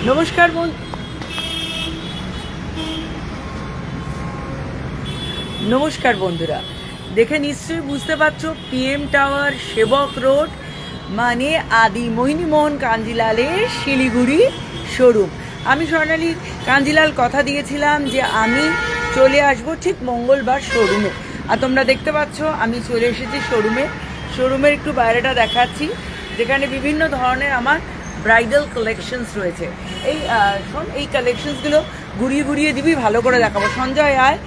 নমস্কার নমস্কার বন্ধুরা, দেখে নিশ্চয়ই বুঝতে পারছো পিএম টাওয়ার, সেবক রোড মানে আদি মোহিনীমোহন কাঞ্জিলালের শিলিগুড়ি শোরুম। আমি স্বর্ণালী কাঞ্জিলাল কথা দিয়েছিলাম যে আমি চলে আসবো ঠিক মঙ্গলবার শোরুমে, আর তোমরা দেখতে পাচ্ছ আমি চলে এসেছি শোরুমের একটু বাইরেটা দেখাচ্ছি, যেখানে বিভিন্ন ধরনের আমার ব্রাইডাল কালেকশনস রয়েছে। এই কালেকশনসগুলো ঘুরিয়ে দিবি, ভালো করে দেখাবো। সঞ্জয় আয়,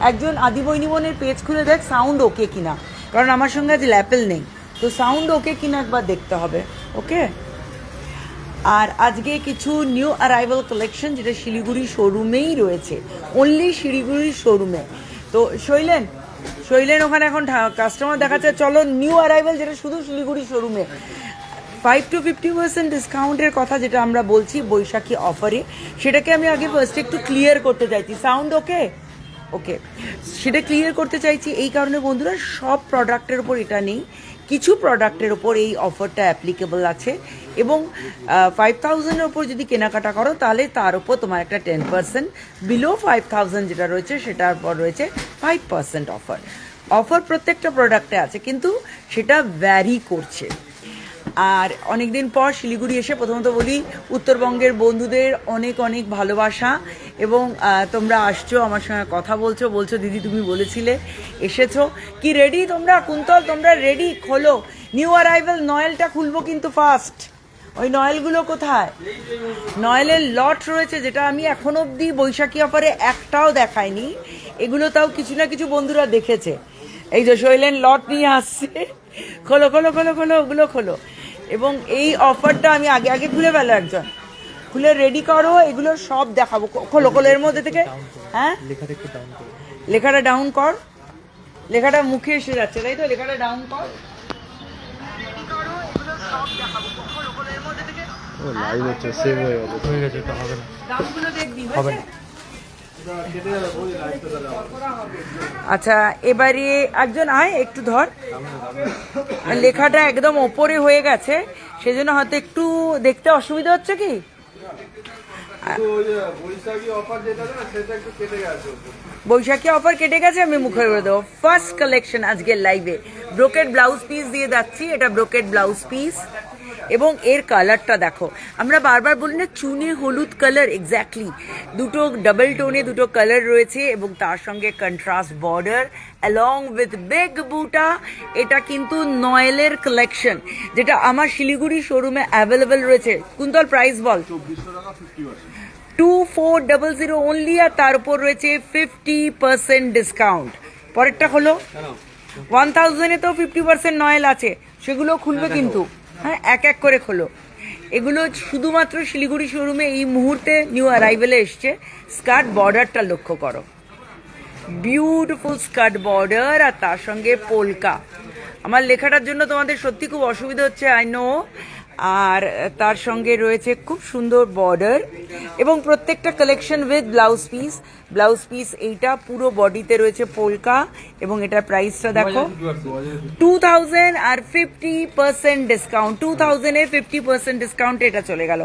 একজন আদি মোহিনীমোহনের পেজ খুলে দেখ সাউন্ড ওকে কিনা, কারণ আমার সঙ্গে আজ ল্যাপেল নেই, তো সাউন্ড ওকে কিনা একবার দেখতে হবে। ওকে, আর আজকে কিছু নিউ অ্যারাইভাল কালেকশন যেটা শিলিগুড়ি শোরুমেই রয়েছে, অনলি শিলিগুড়ি শোরুমে। তো শৈলেন ওখানে এখন কাস্টমার দেখাচ্ছে, চলো নিউ অ্যারাইভাল যেটা শুধু শিলিগুড়ি শোরুমে 5 to 50% ডিসকাউন্টের কথা যেটা আমরা বলছি বৈশাখী অফারে, সেটাকে আমি আগে ফার্স্ট একটু ক্লিয়ার করতে চাইছি। সাউন্ড ওকে, সেটা ক্লিয়ার করতে চাইছি এই কারণে বন্ধুরা, সব প্রোডাক্টের ওপর এটা নেই, কিছু প্রোডাক্টের ওপর এই অফারটা অ্যাপ্লিকেবল আছে, এবং 5000-এর ওপর যদি কেনাকাটা করো তাহলে তার ওপর তোমার একটা 10%, বিলো 5000 যেটা রয়েছে সেটার পর রয়েছে 5% অফার প্রত্যেকটা প্রোডাক্টে আছে, কিন্তু সেটা ভ্যারি করছে। আর অনেকদিন পর শিলিগুড়ি এসে প্রথমত বলি উত্তরবঙ্গের বন্ধুদের অনেক অনেক ভালোবাসা, এবং তোমরা আসছো আমার সঙ্গে কথা বলছো দিদি তুমি বলেছিলে এসেছো কি, রেডি তোমরা? কুন্তল তোমরা রেডি? খোলো নিউ অ্যারাইভাল। নয়েলটা খুলবো কিন্তু ফার্স্ট। ওই নয়েলগুলো কোথায়? নয়েলের লট রয়েছে যেটা আমি এখন অবধি বৈশাখী অফারে একটাও দেখাইনি, এগুলো তাও কিছু না কিছু বন্ধুরা দেখেছে। এই যে শৈলেন লট নিয়ে আসছে, খোলো ওগুলো খোলো। এবং এই অফারটা আমি আগে খুলে ফেলো, একজন খুলে রেডি করো, এগুলো সব দেখাবো। খোলো এর মধ্যে থেকে। হ্যাঁ, লেখাটা ডাউন কর, লেখাটা মুখে এসে যাচ্ছে তাই তো, লেখাটা ডাউন কর, রেডি করো, এগুলো সব দেখাবো। খোলো এর মধ্যে থেকে। ও লাইভ হচ্ছে, সেভ হয়ে গেছে তো হবে না, দামগুলো দেখবি হবে না। আচ্ছা, এবারে একজন আয়, একটু ধর, লেখাটা একদম ওপরে হয়ে গেছে সেজন্য হয়তো একটু দেখতে অসুবিধা হচ্ছে কি। বৈশাখী অফার কেটে গেছে, আমি মুখে করে দেবো। ফার্স্ট কালেকশন আজকের লাইভে ব্রোকেড ব্লাউজ পিস দিয়ে যাচ্ছি, এটা ব্রোকেড ব্লাউজ পিস, এবং এর কালারটা দেখো, আমরা বারবার বলি না চুনে হলুদ কালার, এক্স্যাক্টলি দুটো ডাবল টোনে দুটো কালার রয়েছে, এবং তার সঙ্গে contrast border along with big বুটা। এটা কিন্তু নয়েলের কালেকশন যেটা আমার শিলিগুড়ি শোরুমে অ্যাভেলেবেল রয়েছে। কুন্তল প্রাইস বল। 2400 অনলি, আর তার উপর রয়েছে 50% ডিসকাউন্ট। পরেরটা হলো 1000-এ তো 50% নয়েল আছে, সেগুলো খুলবে কিন্তু। হ্যাঁ, এক করে খোলো। এগুলো শুধুমাত্র শিলিগুড়ি শোরুমে এই মুহূর্তে নিউ অ্যারাইভেলে এসছে। স্কার্ট বর্ডারটা লক্ষ্য করো, বিউটিফুল স্কার্ট বর্ডার, আর তার সঙ্গে পোলকা। আমার লেখাটার জন্য তোমাদের সত্যি খুব অসুবিধা হচ্ছে, আই নো। আর তার সঙ্গে রয়েছে খুব সুন্দর বর্ডার, এবং প্রত্যেকটা কালেকশন উইথ ব্লাউজ পিস এইটা পুরো বডিতে রয়েছে পোলকা, এবং এটার প্রাইসটা দেখো 2000 আর 50% ডিসকাউন্ট। 2000-এ 50% ডিসকাউন্ট, এটা চলে গেল।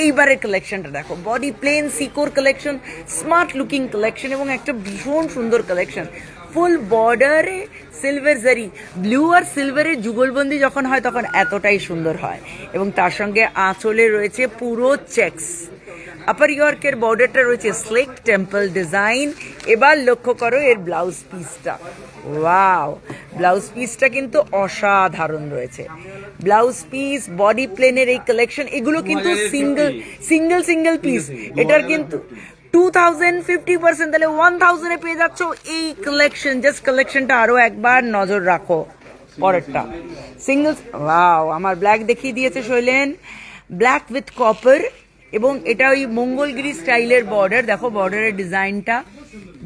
এইবারের কালেকশনটা দেখো, body plain secure collection, smart looking collection, এবং একটা ভীষণ সুন্দর কালেকশন। ফুল বর্ডারে সিলভার জারি, ব্লু আর সিলভারের যুগলবন্দি যখন হয় তখন এতটাই সুন্দর হয়, এবং তার সঙ্গে আঁচলে রয়েছে পুরো চেক্স। আপার ইয়র্কের বর্ডারটা রয়েছে স্লিক টেম্পল ডিজাইন। এবার লক্ষ্য করো এর ব্লাউজ পিসটা, ওয়াও, ব্লাউজ পিসটা কিন্তু অসাধারণ রয়েছে। ব্লাউজ পিস, বডি প্লেনের এই কালেকশন, এগুলো কিন্তু সিঙ্গেল পিস। এটার কিন্তু 2000 50%, তাহলে 1000-এ পেয়ে যাচ্ছ এই কালেকশন। জাস্ট কালেকশনটা আরো একবার নজর রাখো। পরেরটা সিঙ্গেল, ওয়াও, আমার ব্ল্যাক দেখিয়ে দিয়েছে শৈলেন, ব্ল্যাক উইথ কপার, এবং এটা ওই মঙ্গলগিরি স্টাইলের বর্ডার। দেখো বর্ডারের ডিজাইনটা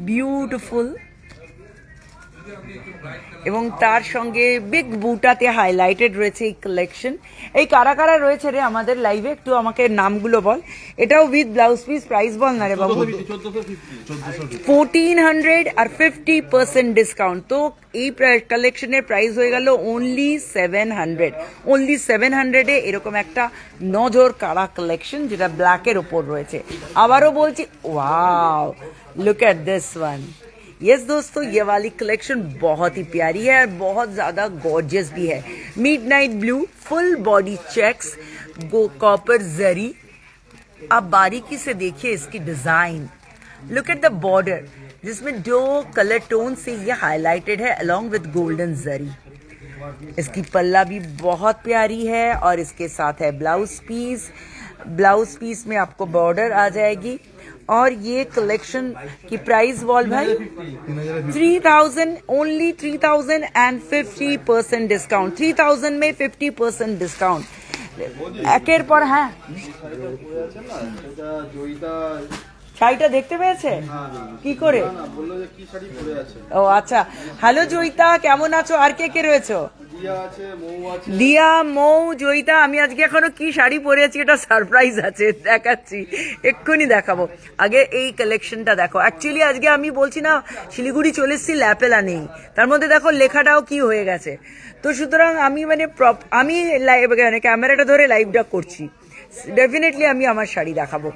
বিউটিফুল, এবং তার সঙ্গে বিগ বুটাতে হাইলাইটেড রয়েছে এই কালেকশন। এই কারা কারা রয়েছে রে আমাদের লাইভে, একটু আমাকে নামগুলো বল। এটাও উইথ ব্লাউজ পিস, প্রাইস বল না রে বাবু। 1400 আর 50% ডিসকাউন্ট। তো এই কালেকশনের প্রাইস হয়ে গেল অনলি 700। অনলি 700-এ এরকম একটা নজর কারা কালেকশন, যেটা ব্ল্যাকের ওপর রয়েছে। আবারও বলছি, wow, look at this one. Yes दोस्तों, ये वाली कलेक्शन बहुत ही प्यारी है और बहुत ज़्यादा गॉर्जियस भी है। Midnight blue, full body checks, copper zari. आप बारीकी से देखिए इसकी design. Look at the border, जिसमें 2 कलर टोन से ये हाईलाइटेड है अलोंग विद गोल्डन जरी। इसकी पल्ला भी बहुत प्यारी है और इसके साथ है ब्लाउज पीस। ब्लाउज पीस में आपको बॉर्डर आ जाएगी। और ये कलेक्शन की प्राइस बॉल भाई 3000, ओनली 3000 एंड 50% डिस्काउंट। 3000 में 50% डिस्काउंट। একের পর হ্যাঁ শাড়িটা দেখতে পেয়েছে কি করে? ও আচ্ছা, হ্যালো জয়িতা, কেমন আছো? আর কে কে রয়েছে? দিয়া, মৌ, জয়িতা। আমি আজকে এখনো কি শাড়ি পরে আছি এটা সারপ্রাইজ আছে, দেখাচ্ছি, এক্ষুনি দেখাবো। আগে এই কালেকশনটা দেখো। অ্যাকচুয়ালি আজকে আমি বলছি না শিলিগুড়ি চলে এসেছি, ল্যাপেলা নেই, তার মধ্যে দেখো লেখাটাও কি হয়ে গেছে। তো সুতরাং আমি আমি ক্যামেরাটা ধরে লাইভটা করছি, ডেফিনেটলি আমি আমার শাড়ি দেখাবো।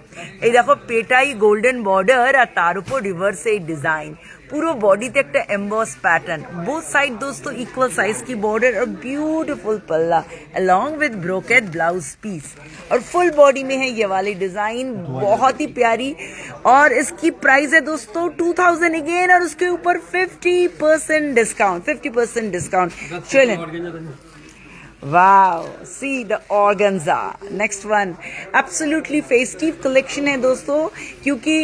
এই দেখো পেটাই গোল্ডেন বর্ডার আর তার উপর রিভার্স এই ডিজাইন, পুরো বডিতে একটা एम्बॉस पैटर्न, बोथ साइड दोस्तों इक्वल साइज की बॉर्डर और ब्यूटीफुल पल्ला along with brocade blouse piece. और फुल बॉडी में है ये वाली डिजाइन, बहुत ही प्यारी। और इसकी प्राइस है दोस्तों 2000 अगेन, और उसके ऊपर 50% डिस्काउंट। 50% डिस्काउंट। चलें, wow, see the organza. Next one absolutely festive collection है दोस्तों, क्योंकि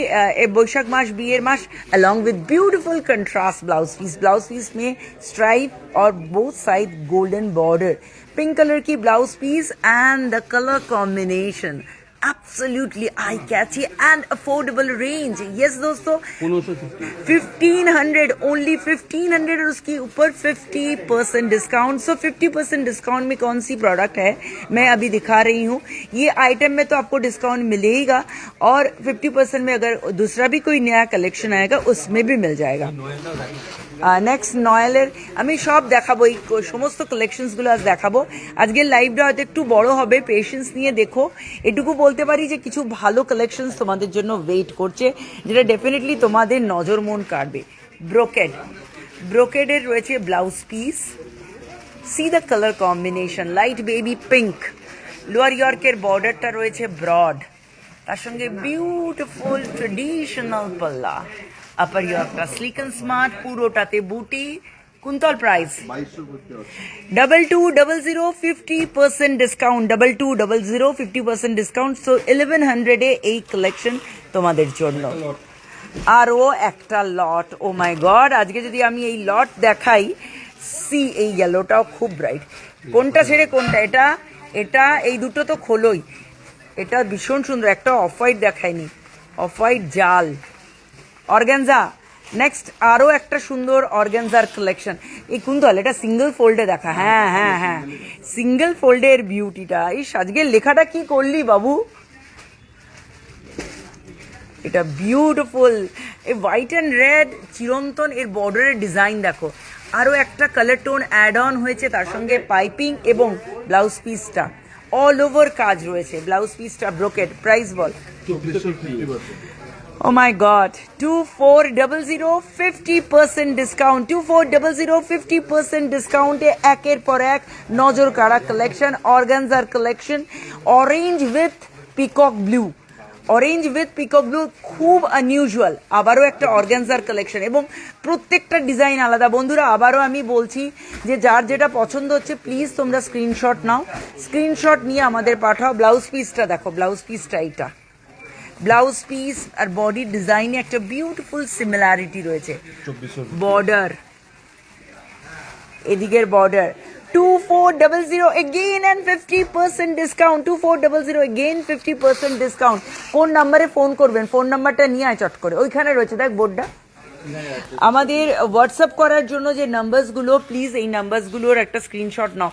बैशाख मास, बियर मास, along with beautiful contrast blouse piece. Blouse piece में स्ट्राइप और both side golden border, pink colour की blouse piece and the colour combination absolutely eye catchy and affordable range। yes दोस्तों, 1500, ओनली 1500 और उसके ऊपर 50% डिस्काउंट। सो 50% डिस्काउंट में कौन सी product है मैं अभी दिखा रही हूँ। ये आइटम में तो आपको डिस्काउंट मिलेगा, और 50% में अगर दूसरा भी कोई नया कलेक्शन आएगा उसमें भी मिल जाएगा। নেক্সট নয়েলের আমি সব দেখাবো, এই সমস্ত কালেকশনসগুলো আজ দেখাবো। আজকের লাইভটা হয়তো একটু বড় হবে, পেশেন্স নিয়ে দেখো। এটুকু বলতে পারি যে কিছু ভালো কালেকশনস তোমাদের জন্য ওয়েট করছে, যেটা ডেফিনেটলি তোমাদের নজর মন কাড়বে। ব্রোকেডের রয়েছে blouse piece. See the colour combination, light baby pink. Lower ইয়র্কের বর্ডারটা রয়েছে ব্রড, তার সঙ্গে বিউটিফুল ট্রেডিশনাল পাল্লা। আপার ইয়র্কটা স্লিক এন্ড স্মার্ট, পুরোটাতে বুটি। Kuntal price 2200, 50% discount. 2200, 50% discount. So 1100-এ এই কালেকশন তোমাদের জন্য। আর ও একটা লট, ও মাই গড, আজকে যদি আমি এই লট দেখাই। সি, এই ইয়েলোটাও খুব ব্রাইট। কোনটা ছেড়ে কোনটা? এটা এই দুটো তো খোলোই। এটা ভীষণ সুন্দর, একটা অফ হোয়াইট দেখায়নি, অফ হোয়াইট জাল অর্গানজা। নেক্সট আরও একটা সুন্দর অর্গানজার কালেকশন। এই কুন্তল, এটা সিঙ্গেল ফোল্ডে দেখা। হ্যাঁ হ্যাঁ হ্যাঁ, সিঙ্গেল ফোল্ডের বিউটিটা। এই আজকের লেখাটা কি করলি বাবু? এটা বিউটিফুল, এই হোয়াইট অ্যান্ড রেড চিরন্তন, এর বর্ডারের ডিজাইন দেখো। আরও একটা কালার টোন অ্যাড অন হয়েছে, তার সঙ্গে পাইপিং এবং ব্লাউজ পিসটা অল ওভার কাজ রয়েছে। ব্লাউজ পিসটা brocade. Price ball. Oh my God, 2400, 50% discount. 2400, 50% ডিসকাউন্টে একের পর এক নজর কাড়া collection, organza collection. Orange with peacock blue, orange with peacock blue, খুব আনইউজুয়াল। আবারও একটা অর্গানজার কালেকশন, এবং প্রত্যেকটা ডিজাইন আলাদা। বন্ধুরা আবারও আমি বলছি যে যার যেটা পছন্দ হচ্ছে প্লিজ তোমরা স্ক্রিনশট নাও, স্ক্রিনশট নিয়ে আমাদের পাঠাও। ব্লাউজ পিসটা দেখো, ব্লাউজ পিসটা এইটা ব্লাউজ পিস আর বডি ডিজাইনে একটা বিউটিফুল সিমিলারিটি রয়েছে। বর্ডার, এদিকের border. 2400 again and 50% discount. 2400 again 50% discount. কোন নাম্বারে ফোন করবেন? ফোন নাম্বারটা নিয়ে আয় চট করে, ওইখানে রয়েছে দেখ বোর্ডটা। আমাদের হোয়াটসঅ্যাপ করার জন্য যে নাম্বারসগুলো, প্লিজ এই নাম্বারসগুলোর একটা স্ক্রিনশট নাও।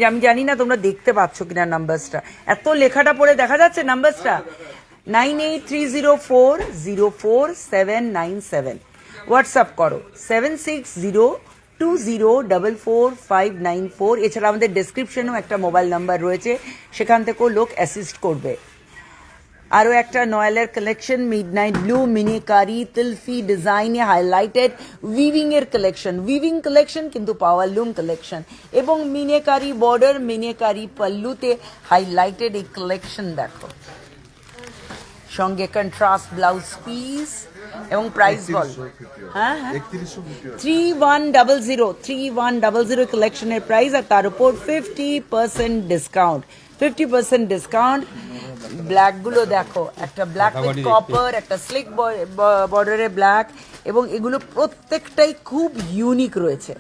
আমি জানি না তোমরা দেখতে পাচ্ছ কিনা নাম্বারসটা, এত লেখাটা পড়ে দেখা যাচ্ছে নাম্বারসটা। 9830404797 হোয়াটসঅ্যাপ করো। 7602044594। এছাড়া আমাদের ডেসক্রিপশনেও একটা মোবাইল নাম্বার রয়েছে, সেখান থেকেও লোক অ্যাসিস্ট করবে। আরও একটা নয়েলের কালেকশন, মিডনাইট ব্লু, মিনিকারি, তিলফি ডিজাইনে হাইলাইটেড উইভিং এর কালেকশন, উইভিং কালেকশন কিন্তু পাওয়ারলুম কালেকশন, এবং মিনিকারি বর্ডার, মিনিকারি পাল্লুতে হাইলাইটেড এই কালেকশন দেখো, সঙ্গে কন্ট্রাস্ট ব্লাউজ পিস এবং প্রাইস বল। হ্যাঁ হ্যাঁ, 3100 কালেকশনের প্রাইস, আর তার উপর 50% ডিসকাউন্ট, 50% ডিসকাউন্ট। ব্ল্যাকগুলো দেখো, একটা ব্ল্যাক উইথ কপার, একটা স্লিক বর্ডারে ব্ল্যাক, এবং এগুলো প্রত্যেকটাই খুব ইউনিক রয়েছে।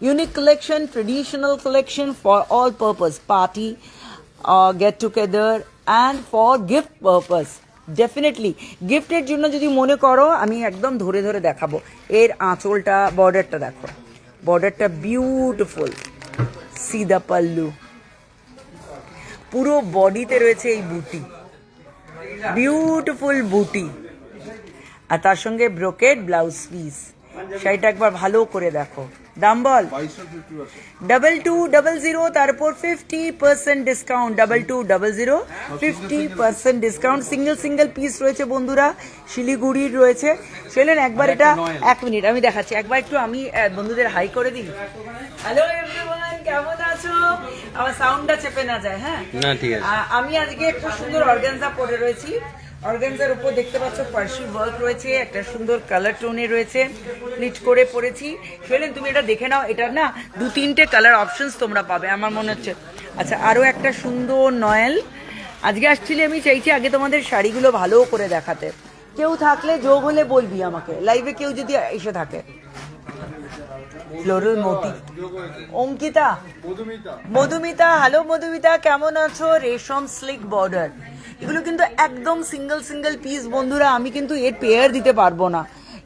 Unique collection, traditional collection for all purpose, party, get together and for gift purpose. Definitely গিফটের জন্য যদি মনে করো, আমি একদম ধরে ধরে দেখাবো। এর আঁচলটা, বর্ডারটা দেখো, বর্ডারটা বিউটিফুল, সিদা পাল্লু, পুরো বডিতে রয়েছে এই বুটি, বিউটিফুল বুটি, আর তার সঙ্গে ব্রোকেড ব্লাউজ পিস। শাড়িটা একবার ভালো করে দেখো। দাম বল 2200, তারপর 50% ডিসকাউন্ট, 2200 50% ডিসকাউন্ট। সিঙ্গেল পিস রয়েছে বন্ধুরা, শিলিগুড়ির রয়েছে। চলেন একবার এটা, 1 মিনিট আমি দেখাচ্ছি, একবার একটু আমি বন্ধুদের হাই করে দিই। হ্যালো এভরিওয়ান, কেমন আছো? আমার সাউন্ডটা চেপে না যায়। হ্যাঁ না, ঠিক আছে। আমি আজকে একটা সুন্দর অর্গানজা পরে রয়েছি। অর্গানজার উপর দেখতে পাচ্ছ পার্সি ওয়ার্ক রয়েছে, একটা সুন্দর কালার টোনে রয়েছে, প্লিট করে পরেছি। শৈলেন তুমি এটা দেখে নাও, এটা না 2-3টে কালার অপশনস তোমরা পাবে আমার মনে হচ্ছে। আচ্ছা, আরও একটা সুন্দর নয়েল। আজকে আসছিলে আমি চাইছি আগে তোমাদের শাড়িগুলো ভালো করে দেখাতে। কেউ থাকলে যোগ হলে বলবি আমাকে, লাইভে কেউ যদি এসে থাকে। Floral motif, Ankita, Madhumita, hello Madhumita, কেমন আছো? রেশম স্লিক বর্ডার, এগুলো কিন্তু একদম সিঙ্গেল পিস বন্ধুরা। আমি কিন্তু এর পেয়ার দিতে পারবো না,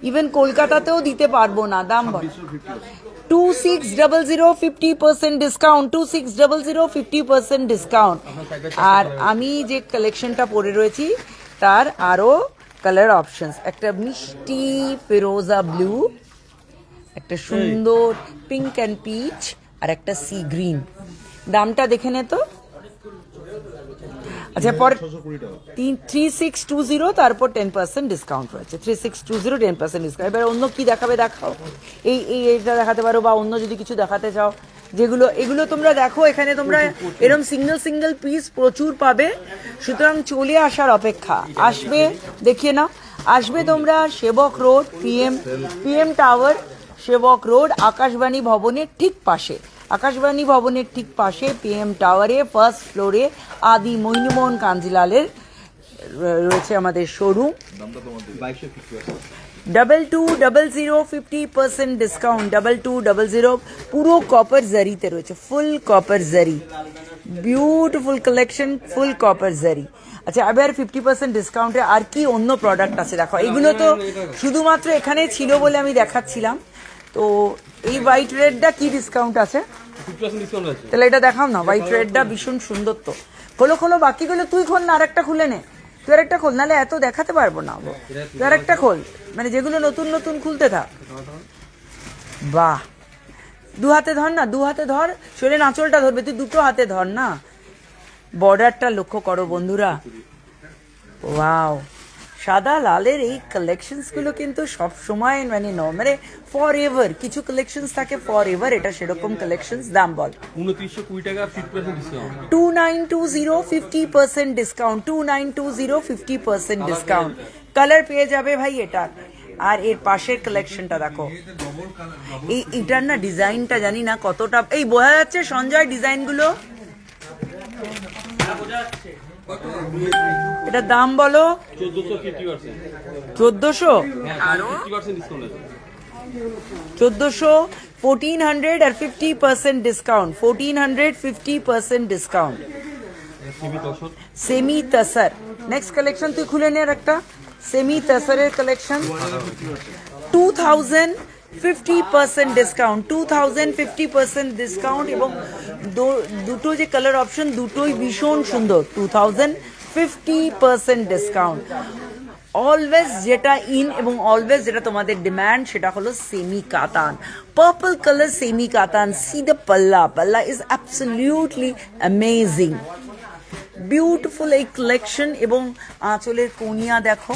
ইভেন কলকাতাতেও দিতে পারবো না। দাম বল 2600, 50% ডিসকাউন্ট, 2600 50% ডিসকাউন্ট। আর আমি যে কালেকশনটা পরে রয়েছি তার আরো কালার অপশনস, একটা মিষ্টি ফিরোজা ব্লু, একটা সুন্দর পিঙ্ক অ্যান্ড পিচ, আর একটা সি গ্রিন। দামটা দেখে নে তো। আচ্ছা, পরে 3620, তারপর 10% ডিসকাউন্ট রয়েছে। 3620 10% ডিসকাউন্ট। এবার অন্য কি দেখাবে দেখাও, এইটা দেখাতে পারো, বা অন্য যদি কিছু দেখাতে চাও, যেগুলো এগুলো তোমরা দেখো। এখানে তোমরা এরকম সিঙ্গেল পিস প্রচুর পাবে, সুতরাং চলে আসার অপেক্ষা। আসবে, দেখিয়ে নাও। আসবে তোমরা সেবক রোড, পিএম টাওয়ার, সেবক রোড, আকাশবাণী ভবনের ঠিক পাশে, আকাশবাণী ভবনের ঠিক পাশে পিএম টাওয়ারে ফার্স্ট ফ্লোরে আদি মোহিনীমোহন কাঞ্জিলালের রয়েছে আমাদের শোরুম। 2200 50% ডিসকাউন্ট, 2200 পুরো কপার জারিতে রয়েছে, ফুল কপার জারি, বিউটিফুল কালেকশন, ফুল কপার জারি। আচ্ছা, এবার 50% ডিসকাউন্টে আর কি অন্য প্রোডাক্ট আছে দেখো। এগুলো তো শুধুমাত্র এখানে ছিল বলে আমি দেখাচ্ছিলাম। তো এই হোয়াইট রেডটা কি ডিসকাউন্ট আছে? 50% ডিসকাউন্ট আছে। তাহলে এটা দেখাও না, হোয়াইট রেডটা ভীষণ সুন্দর। তো খোলো, বাকিগুলো তুই খোল না, আরেকটা খুলে নে, তুই আরেকটা খোল, নাহলে এত দেখাতে পারবো না। তুই আরেকটা খোল, মানে যেগুলো নতুন খুলতে থাক। বাহ, দু হাতে ধর না, দু হাতে ধর, শরীরে আঁচলটা ধরবে, তুই দুটো হাতে ধর না। বর্ডারটা লক্ষ্য করো বন্ধুরা, ওয়াও, সাদা লালের এই কালেকশনস গুলো কিন্তু সব সময় মানে ফর এভার, কিছু কালেকশনস থাকে ফর এভার, এটা সেরকম কালেকশনস। দাম বল 2920 টাকা, 50% ডিসকাউন্ট, 2920 50% ডিসকাউন্ট, 2920 50% ডিসকাউন্ট। কালার পেয়ে যাবে ভাই এটা। আর এর পাশের কালেকশনটা দেখো, এটার না ডিজাইনটা জানি না কতটা এই বোঝা যাচ্ছে সঞ্জয় ডিজাইনগুলো। এটা দাম বলো 1400, আরো 1400, 1400 আর 50% discount, 1400 50% discount. Semi tussar next collection তুই খুলে নে, একটা সেমি তসরের কালেকশন, 2050% ডিসকাউন্ট, 2050% ডিসকাউন্ট, এবং দুটো যে কালার অপশন দুটোই ভীষণ সুন্দর। 2050% ডিসকাউন্ট। অলওয়েজ যেটা ইন এবং অলওয়েজ যেটা তোমাদের ডিমান্ড সেটা হলো সেমি কাতান, পার্পল কালার সেমি কাতান। সি দ্য পাল্লা ইজ অ্যাবসলিউটলি অ্যামেজিং, বিউটিফুল এই কালেকশন। এবং আঁচলের কোনিয়া দেখো,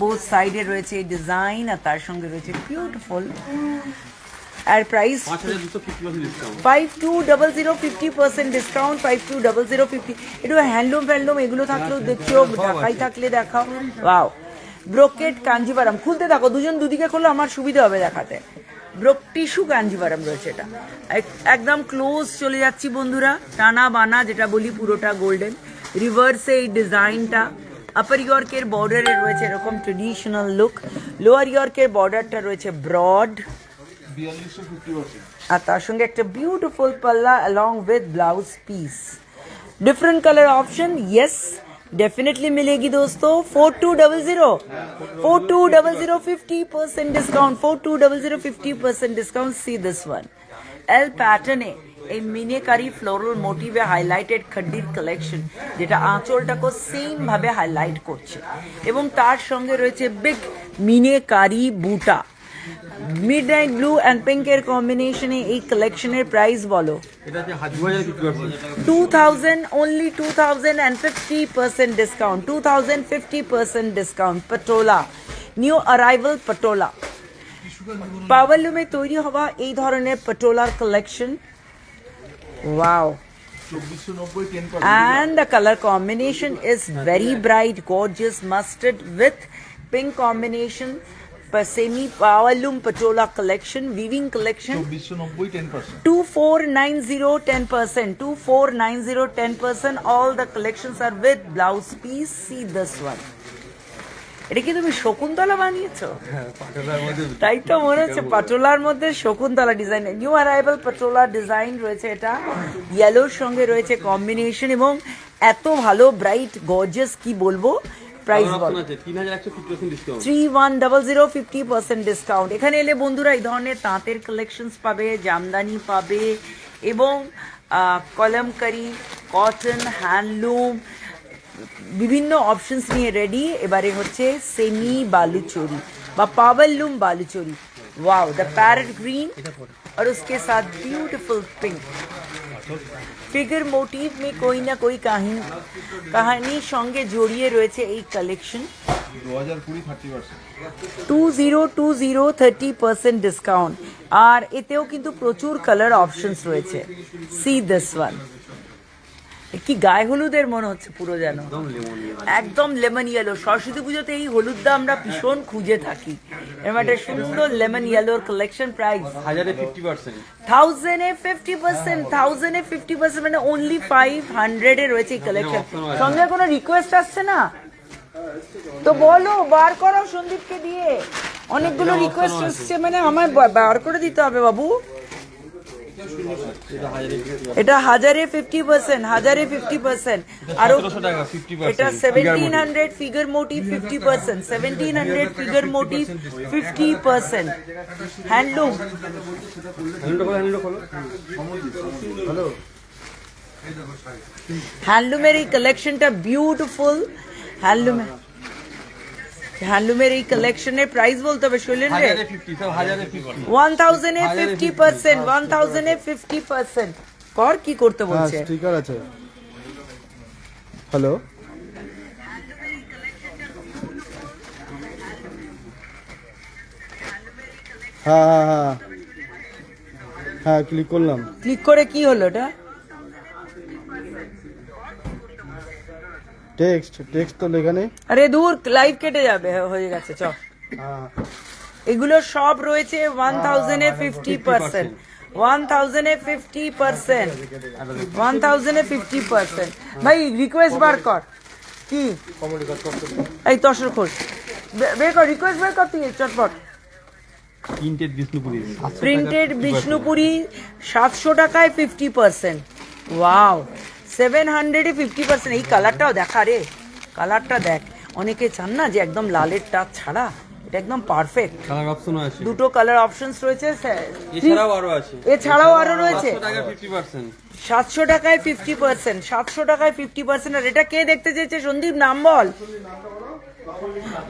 বোথ সাইডে রয়েছে এই ডিজাইন, আর তার সঙ্গে রয়েছে বিউটিফুল। আর প্রাইস 5250% ডিসকাউন্ট। 5200 50% ডিসকাউন্ট, 5200 50। একটু হ্যান্ডলুম এগুলো থাকলেও দেখছো, ঢাকাই থাকলে দেখাও। ওয়াও, ব্রোকেট কাঞ্জিভারাম, খুলতে থাকো, দুজন দুদিকে করলে আমার সুবিধা হবে দেখাতে। টিস্যু কাঞ্জিভারাম রয়েছে, এটা একদম ক্লোজ চলে যাচ্ছি বন্ধুরা। টানা বানা যেটা বলি, পুরোটা গোল্ডেন, রিভার্সে এই ডিজাইনটা। আপার ইয়র্কের বর্ডারে রয়েছে এরকম ট্রেডিশনাল লুক, লোয়ার ইয়র্কের বর্ডারটা রয়েছে ব্রড, 4250%। আর তার সঙ্গে একটা বিউটিফুল পাল্লা along with blouse piece. Different color option, yes, definitely मिलेगी दोस्तों। 4200 50% discount, 4200 50% discount। See this one, L pattern এ এই মিনেকারি ফ্লোরাল মোটিভে হাইলাইটেড খড্ডির কালেকশন, যেটা আঁচলটাকে সেম ভাবে হাইলাইট করছে, এবং তার সঙ্গে রয়েছে বিগ মিনেকারি বুটা। মিডনাইট ব্লু অ্যান্ড পিঙ্কের কম্বিনেশনে এই কালেকশনের প্রাইস বলো। এটা আছে 2050%। 2000, only 2050% discount, 2050% discount। Patola, new arrival patola, পাওয়ারলুমে তৈরি হওয়া এই ধরনের পটোলার collection. Wow, 2490 10%। and the color combination is very bright, gorgeous mustard with pink combination। Semi powerloom patola collection, weaving collection। 2490 10%। 2490 10%, 2490 10%। all the collections are with blouse piece। See this one, এটা কি তুমি শকুন্তলা বানিয়েছো? পাটোলার মধ্যে তাই তো মনে হচ্ছে, পাটোলার মধ্যে Shakuntala design. New arrival patola design রয়েছে, এটা ইয়েলোর সঙ্গে রয়েছে কম্বিনেশন, এবং এত ভালো ব্রাইট গর্জিয়াস, কি বলবো। প্রাইস বল, আছে 3150% ডিসকাউন্ট। 3100 50% ডিসকাউন্ট। এখানে এলে বন্ধুরা এই ধরনের তাঁতের কালেকশনস পাবে, জামদানি পাবে, এবং কলমকারি, কটন, হ্যান্ডলুম, বিভিন্ন অপশনস নিয়ে রেডি। এবারে হচ্ছে সেমি बालूचोरी বা powerloom Baluchari. Wow, the parrot green और उसके साथ ब्यूटीफुल पिंक फिगर मोटिव में कोई ना कोई कहानी সঙ্গে জড়িয়ে রয়েছে এই কালেকশন। 2020 30%। 2020 30% ডিসকাউন্ট, আর এতেও কিন্তু প্রচুর কালার অপশনস রয়েছে। সি দিস ওয়ান, কি গায়ে হলুদের মনে হচ্ছে পুরো, যেন একদম লেমন ইয়েলো। সরস্বতী পুজোতে এই হলুদটা আমরা ভীষণ খুঁজে থাকি, এরকম একটা সুন্দর লেমন ইয়েলোর কালেকশন। প্রাইস 1050%। 1050% মানে অনলি 500 এ রয়েছে এই কালেকশন। সঙ্গে কোনো রিকোয়েস্ট আসছে না তো বলো, বার করো সন্দীপকে দিয়ে। অনেকগুলো রিকোয়েস্ট আসছে, মানে আমায় বার করে দিতে হবে বাবু। এটা 1050%, 1050%। আরো 1700 টাকা 50%। এটা 1700 figure motif 50%, 1700 figure motif 50%। Handloom, হ্যান্ডলুমের এই কালেকশনটা বিউটিফুল। হ্যান্ডলুমের এই কালেকশনের প্রাইস বলতে হবে শৈলেন রে। 1050 সব 1050। 1000 এ 50%, 1000 এ 50%। কর, কি করতে বলছে? স্টিকার আছে। হ্যালো, হ্যাঁ হ্যাঁ হ্যাঁ হ্যাঁ, ক্লিক করলাম। ক্লিক করে কি হলো এটা? টেক্সট তো লেখা নেই। আরে দূর, লাইভ কেটে যাবে, হয়ে গেছে চ। হ্যাঁ, এগুলো সব রয়েছে 1000 এ 50%, 1000 এ 50%, 1000 এ 50%। ভাই রিকোয়েস্ট বার কর, কি এই তসর খোল, বের কর রিকোয়েস্ট, বের কর তুই চটপট। প্রিন্টেড বিষ্ণুপুরি। প্রিন্টেড বিষ্ণুপুরি 700 টাকায় 50%। ওয়াও, 700 এ 50%। এই কালারটাও দেখা রে, কালারটা দেখ। অনেকে চান না যে একদম লালের টাচ ছাড়া এটা একদম পারফেক্ট। কালার অপশনও আছে, দুটো কালার অপশনস রয়েছে, এছাড়াও আরো আছে, এছাড়াও আরো রয়েছে। 500 টাকা 50%, 700 টাকায় 50%, 700 টাকায় 50%। আর এটা কে দেখতে চেয়েছে সন্দীপ, নাম বল।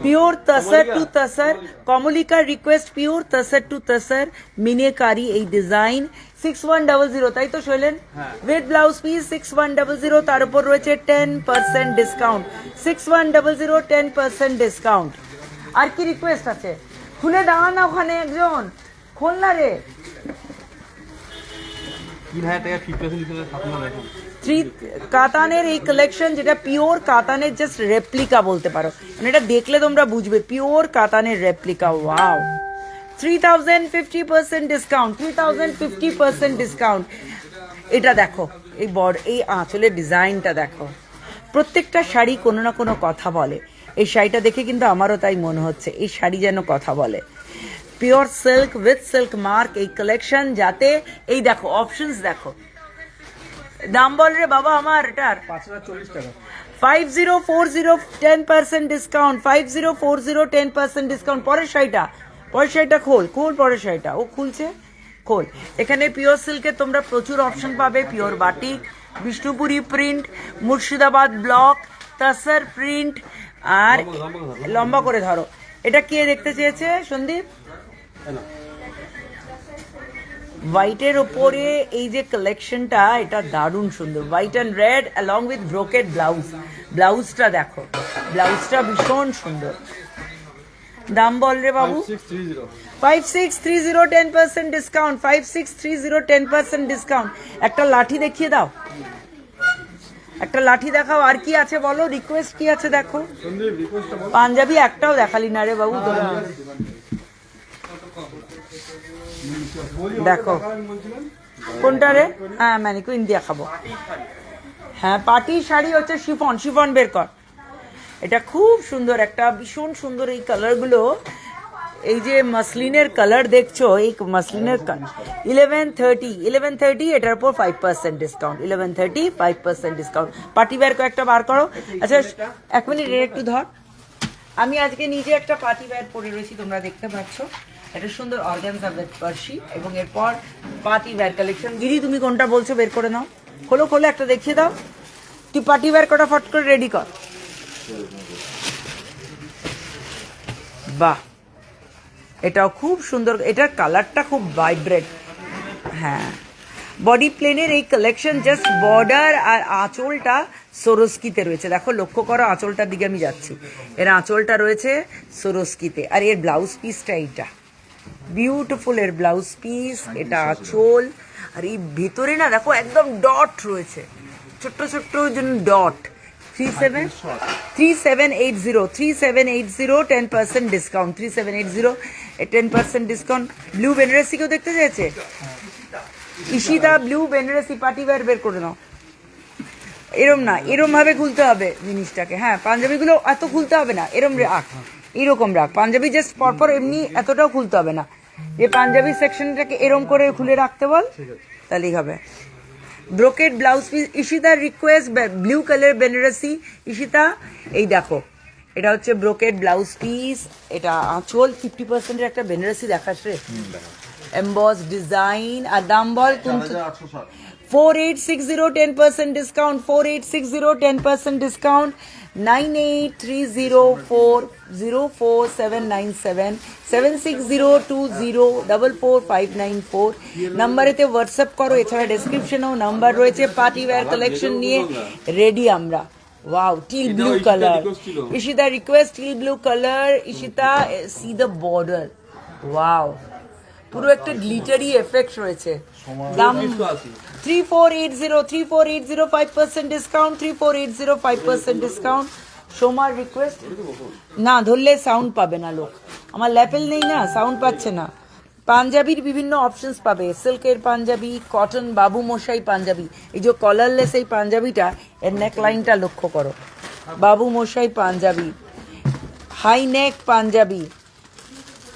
Pure tussar to tussar, Kamalika request pure tussar to tussar meenakari এই ডিজাইন 6100, তাই তো শৈলেন? উইথ ব্লাউজ পিস 6100, তার উপর রয়েছে 10% ডিসকাউন্ট। 6100 10% ডিসকাউন্ট। আর কি রিকোয়েস্ট আছে? খুলে দাঁড়া না ওখানে একজন, খোল না রে। 3000 টাকা 50% ডিসকাউন্ট আপনারা দেখুন। কাতানের এই কালেকশন, যেটা পিওর কাতানের জাস্ট রেপ্লিকা বলতে পারো, মানে এটা দেখলে তোমরা বুঝবে পিওর কাতানের রেপ্লিকা। Wow, 3050% discount, 3050% discount. এটা দেখো, এই আঁচলের ডিজাইনটা দেখো। প্রত্যেকটা শাড়ি কোনো না কোনো কথা বলে। এই শাড়িটা দেখে কিন্তু আমারও তাই মনে হচ্ছে এই শাড়ি যেন কথা বলে। Pure silk with silk mark এই কালেকশন, যাতে এই দেখো অপশনস দেখো। দাম বল রে বাবা আমার এটার। 5040 টাকা। 5040 10% ডিসকাউন্ট, 5040 10% ডিসকাউন্ট। পরের শাড়িটা খোল পরের শাড়িটা, ও খুলছে, খোল। এখানে পিওর সিল্কে তোমরা প্রচুর অপশন পাবে। Pure batik, Bishnupuri print, Murshidabad block, tussar print. আর লম্বা করে ধরো। এটা কে দেখতে চেয়েছে সন্দীপ? হোয়াইটের ওপরে এই যে কালেকশনটা, এটা দারুণ সুন্দর। White and red along with brocade blouse. ব্লাউজটা দেখো, ব্লাউজটা ভীষণ সুন্দর। দাম বল রে বাবু। 5630 10% ডিসকাউন্ট, 5630 10% ডিসকাউন্ট। একটা লাঠি দেখিয়ে দাও, একটা লাঠি দেখাও। আর কি আছে বলো, রিকোয়েস্ট কি আছে দেখো। পাঞ্জাবি একটাও দেখালি না রে বাবু তোরা। দেখো কোনটা রে? হ্যাঁ ম্যানিকুইন দিয়ে খাবো। হ্যাঁ, পার্টি শাড়ি হচ্ছে শিফন বের কর। এটা খুব সুন্দর, একটা ভীষণ সুন্দর এই কালারগুলো। এই যে মাসলিনের কালার দেখছো, এই মাসলিনের 1130, এটার উপর 5% ডিসকাউন্ট। 1130 5% ডিসকাউন্ট। পার্টি ওয়্যার কয়েকটা বার করো। আচ্ছা 1 মিনিট একটু ধর। আমি আজকে নিজে একটা পার্টি ওয়্যার পরে রয়েছি, তোমরা দেখতে পাচ্ছ। এটা সুন্দর অর্গানজা উইথ পার্সি, এবং এরপর পার্টি ওয়্যার কালেকশন। গিরি তুমি কোনটা বলছো বের করে নাও, খোলো একটা দেখিয়ে দাও। তুই পার্টি ওয়্যার কটা ফট করে রেডি কর। বাহ, এটাও খুব সুন্দর, এটার কালারটা খুব ভাইব্রেন্ট। হ্যাঁ, বডি প্লেনের এই কালেকশন, জাস্ট বর্ডার আর আঁচলটা সরস্কিতে রয়েছে। দেখো, লক্ষ্য করো আঁচলটার দিকে আমি যাচ্ছি। এর আঁচলটা রয়েছে সরস্কিতে, আর এর ব্লাউজ পিসটা এইটা বিউটিফুল। এর ব্লাউজ পিস, এটা আঁচল, আর এই ভেতরে না দেখো একদম ডট রয়েছে, ছোট্ট dot. 3780 10% discount, 3780 10% discount. Blue Banarasi কেউ দেখতে চেয়েছে? Ishita blue Banarasi party wear বের করে নাও। এরম না, এরম ভাবে খুলতে হবে জিনিসটাকে। হ্যাঁ, পাঞ্জাবিগুলো এত খুলতে হবে না, এরম রাখ, এরকম রাখ। পাঞ্জাবি জাস্ট পরপর এমনি এতটাও খুলতে হবে না। এই পাঞ্জাবি সেকশনটাকে এরম করে খুলে রাখতে বল, তাহলেই হবে। ব্রোকেড ব্লাউজ পিস, ঈশিতার request blue colour Banarasi. Ishita এই দেখো, এটা হচ্ছে ব্রোকেড ব্লাউজ পিস, এটা আঁচল। 50% একটা বেনারসি দেখাস রে, এমবস ডিজাইন। আর দাম বল। 4860 10% ডিসকাউন্ট, 4860 10% ডিসকাউন্ট। 9830404797 7602044594 নাম্বারেতে হোয়াটসঅ্যাপ করো। এছাড়া ডেসক্রিপশনেও নাম্বার রয়েছে। পার্টি ওয়্যার কালেকশন নিয়ে রেডি আমরা। Wow, teal blue colour. Ishita request teal blue colour. Ishita, see the border. Wow, পুরো একটা গ্লিটারি এফেক্ট রয়েছে। দাম 3480 5% ডিসকাউন্ট, 3480 5% ডিসকাউন্ট। সোমার রিকোয়েস্ট না ধরলে সাউন্ড পাবে না লোক, আমার ল্যাপেল নেই না, সাউন্ড পাচ্ছে না। পাঞ্জাবির বিভিন্ন অপশনস পাবে, সিল্কের পাঞ্জাবি, কটন বাবু মশাই পাঞ্জাবি। এই যে কলারলেস এই পাঞ্জাবিটা, এর নেক লাইনটা লক্ষ্য করো, বাবু মশাই পাঞ্জাবি, হাই নেক পাঞ্জাবি।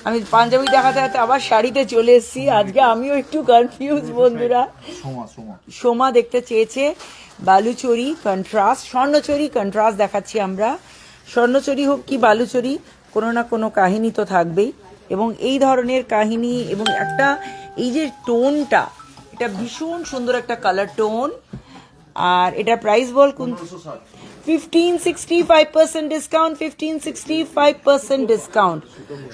আমি পাঞ্জাবি দেখাতে আবার শাড়িতে চলে এসেছি। আজকে আমিও একটু কনফিউজ বন্ধুরা। সোমা দেখতে চেয়েছে বালুচরি কন্ট্রাস্ট, স্বর্ণচরি কন্ট্রাস্ট দেখাচ্ছি আমরা। স্বর্ণচরি হোক কি বালুচরি, কোনো না কোনো কাহিনী তো থাকবেই, এবং এই ধরনের কাহিনী এবং একটা এই যে টোনটা, এটা ভীষণ সুন্দর একটা কালার টোন। আর এটা প্রাইস বল কোন? 1565% ডিসকাউন্ট, 1565% ডিসকাউন্ট।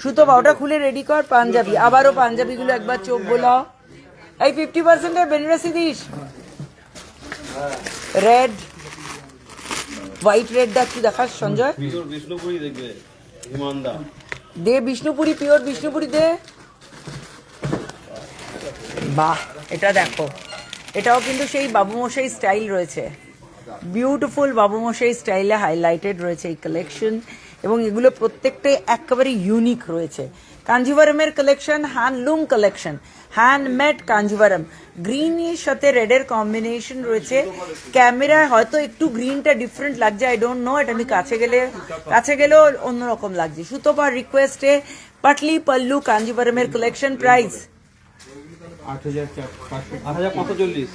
সুতবা ওটা খুলে রেডি কর। পাঞ্জাবি, আবারও পাঞ্জাবিগুলো একবার চোখ বোলাও। এই 50% এর বেনারসি দিস, রেড হোয়াইট রেডটা কি দেখাস সঞ্জয়? বিষ্ণুপুরি দেখবে, ইমানদার দে বিষ্ণুপুরি, পিওর বিষ্ণুপুরি দে। বাহ, এটা দেখো, এটাও কিন্তু সেই বাবুমশাই স্টাইল রয়েছে, বিউটিফুল বাবুমশাই স্টাইলে হাইলাইটেড রয়েছে এই কালেকশন, এবং এগুলো প্রত্যেকটাই একেবারে ইউনিক রয়েছে। কাঞ্জিভারমের collection, handloom collection, handmade Kanjeevaram. গ্রিনের সাথে রেডের কম্বিনেশন রয়েছে। ক্যামেরায় হয়তো একটু গ্রিনটা ডিফারেন্ট লাগছে, আই ডোন্ট নো, এটা আমি কাছে গেলেও অন্যরকম লাগছে। সুতোপার রিকোয়েস্টে পাটলি পাল্লু কাঞ্জিভারমের collection, price 8540।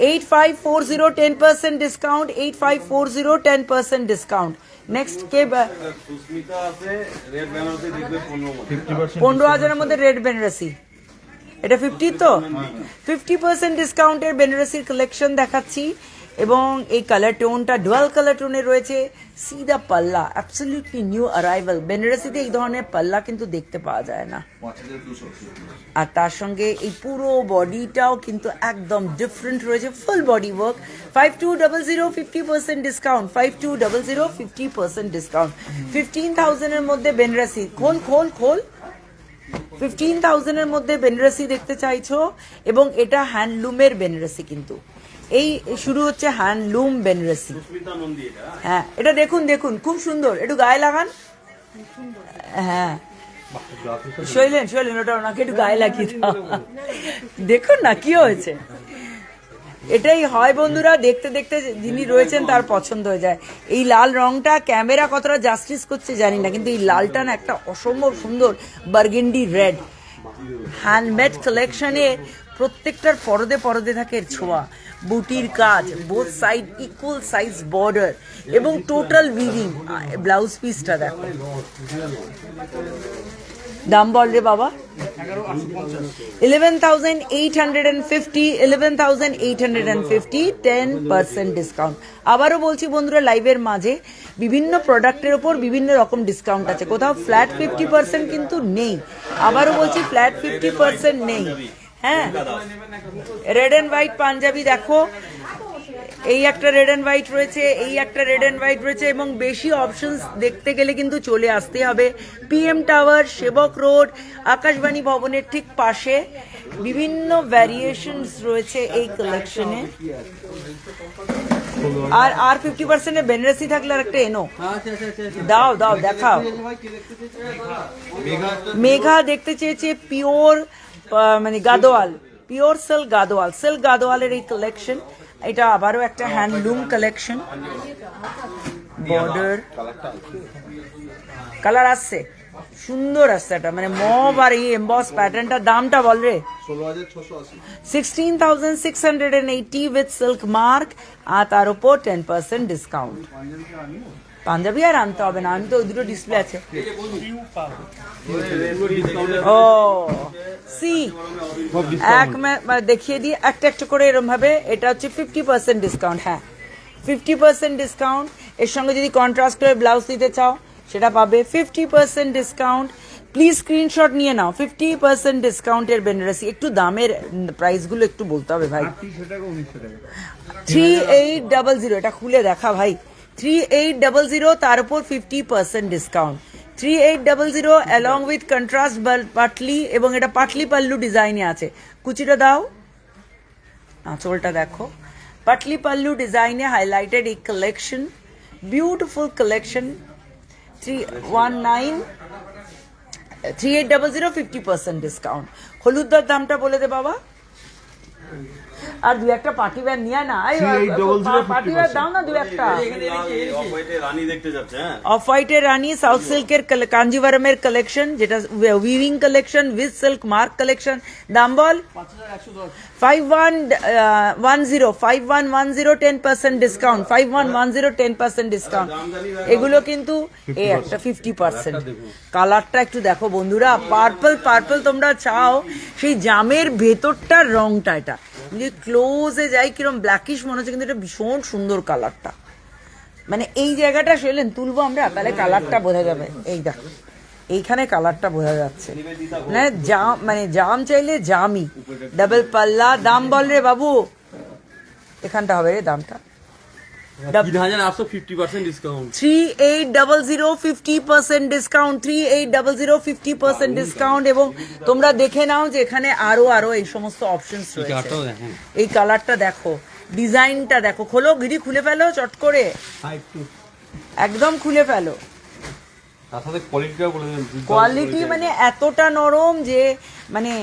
8540, 10% discount, 8540, 10% discount. Next কে? সুস্মিতা আছে, রেড বেনারসি দেখবে 15,000-এর মধ্যে রেড বেনারসি, এটা 50 তো 50% ডিসকাউন্টের বেনারসির কালেকশন দেখাচ্ছি, এবং এই কালার টোনটা ডুয়াল কালার টোনে রয়েছে। সিদা পাল্লা, অ্যাবসলিউটলি নিউ অ্যারাইভাল। বেনারসিতে এই ধরনের পাল্লা কিন্তু দেখতে পাওয়া যায় না, আর তার সঙ্গে এই পুরো বডিটাও কিন্তু একদম ডিফারেন্ট রয়েছে, full body work. 5200, 50% discount, 5200, 50% discount. 15,000-এর মধ্যে বেনারসি, খোল খোল খোল। 15,000-এর মধ্যে বেনারসি দেখতে চাইছো, এবং এটা হ্যান্ডলুমের বেনারসি, কিন্তু এই শুরু হচ্ছে হ্যান্ডলুম বেনারসি। হ্যাঁ, এটা দেখুন দেখুন, খুব সুন্দর, একটু গায়ে লাগান। হ্যাঁ শৈলেন, ওটা ওনাকে একটু গায়ে লাগিয়ে দাও। দেখুন না কি হয়েছে। এটাই হয় বন্ধুরা, দেখতে দেখতে যিনি রয়েছেন তার পছন্দ হয়ে যায়। এই লাল রংটা ক্যামেরা কতটা জাস্টিস করছে জানি না, কিন্তু এই লালটা না একটা অসম্ভব সুন্দর বার্গেন্ডি রেড। হ্যান্ডমেড কালেকশনে প্রত্যেকটার পরদে পরদে থাকে ছোঁয়া, বুটির কাজ, both side equal size border, এবং টোটাল উইভিং। ব্লাউজ পিসটা দেখো, দাম বল রে বাবা। 11,850, 11,850, 10% ডিসকাউন্ট। আবারও বলছি বন্ধুরা, লাইভের মাঝে বিভিন্ন প্রোডাক্টের ওপর বিভিন্ন রকম ডিসকাউন্ট আছে, কোথাও ফ্ল্যাট 50% কিন্তু নেই। আবারও বলছি, ফ্ল্যাট 50% নেই। হ্যাঁ, রেড অ্যান্ড হোয়াইট পাঞ্জাবি দেখো, এই একটা রেড অ্যান্ড হোয়াইট রয়েছে, এই একটা রেড অ্যান্ড হোয়াইট রয়েছে, এবং বেশি অপশনস দেখতে গেলে কিন্তু চলে আসতে হবে পিএম টাওয়ার, সেবক রোড, আকাশবাণী ভবনের ঠিক পাশে। বিভিন্ন ভ্যারিয়েশনস রয়েছে এই কালেকশনে। আর 50% বেনারসি থাকলে আর একটা এনো দাও, দেখাও। মেঘা দেখতে চেয়েছে পিওর, মানে গাদোয়াল, পিওর সিল্ক গাদোয়ালের এই কালেকশন। এটা আবারও একটা হ্যান্ডলুম কালেকশন। বর্ডার কালার আসছে, সুন্দর আসছে, এটা মানে মব আর এই এমবস প্যাটার্নটা। দামটা বল রে। 16,680 উইথ সিল্ক মার্ক, আর তার উপর 10% ডিসকাউন্ট। পাঞ্জাবি আর আনতে হবে না, আমি তো ওই দুটো ডিসপ্লে আছে। ও সি এক দেখিয়ে দিই একটা একটা করে এরকম ভাবে। এটা হচ্ছে 50% ডিসকাউন্ট। হ্যাঁ, 50% ডিসকাউন্ট। এর সঙ্গে যদি কন্ট্রাস্ট করে ব্লাউজ দিতে চাও সেটা পাবে 50% ডিসকাউন্ট। প্লিজ স্ক্রিনশট নিয়ে নাও। 50% ডিসকাউন্টের বেনারসি। একটু দামের প্রাইসগুলো একটু বলতে হবে ভাই। 3800, এটা খুলে দেখা ভাই। 3800, তার উপর 50% discount. 3800 along with contrast Patli, এবং এটা পাটলি পাল্লু ডিজাইনে আছে। কুচিটা দাও, আঁচলটা দেখো, পাটলি পাল্লু ডিজাইনে হাইলাইটেড এই কালেকশন, বিউটিফুল কালেকশন। 3800, 50% ডিসকাউন্ট। হলুদার দামটা বলে দে বাবা। আর দু একটা পার্টি ওয়্যার নিয়ে না, 3800 পার্টি ওয়্যার দাও না দু একটা। অফ হোয়াইটে রানী দেখতে যাচ্ছে, হ্যাঁ অফ হোয়াইটের রানী, সাউথ সিল্কের কাঞ্জিভারমের কালেকশন, যেটা weaving collection with silk mark collection. দাম বল 5110 10% ডিসকাউন্ট, 5110 10% ডিসকাউন্ট। এগুলো কিন্তু এই একটা 50%। কালারটা একটু দেখো বন্ধুরা, পার্পল পার্পল তোমরা চাও, সেই জামের ভেতরটার রংটা, এটা যদি ক্লোজে যাই কিরম ব্ল্যাকিশ মনে হচ্ছে, কিন্তু এটা ভীষণ সুন্দর কালারটা। মানে এই জায়গাটা শুনলেন তুলবো আমরা, তাহলে কালারটা বোঝা যাবে। এই দেখো এইখানে কালারটা বোঝা যাচ্ছে, মানে জাম, মানে জাম চাইলে জামই, ডাবল পাল্লা। দাম বল রে বাবু, এখানটা হবে রে দামটা 3800 50% ডিসকাউন্ট। 3800 50% discount, 3800 50% discount. এবং তোমরা দেখে নাও যে এখানে আরো এই সমস্ত অপশনস রয়েছে। এই কালারটা দেখো, ডিজাইনটা দেখো, খোলো গিরি, খুলে ফেলো চট করে, একদম খুলে ফেলো। তার সাথে কোয়ালিটিটাও বলে দেন, কোয়ালিটি মানে এতটা নরম যে মানে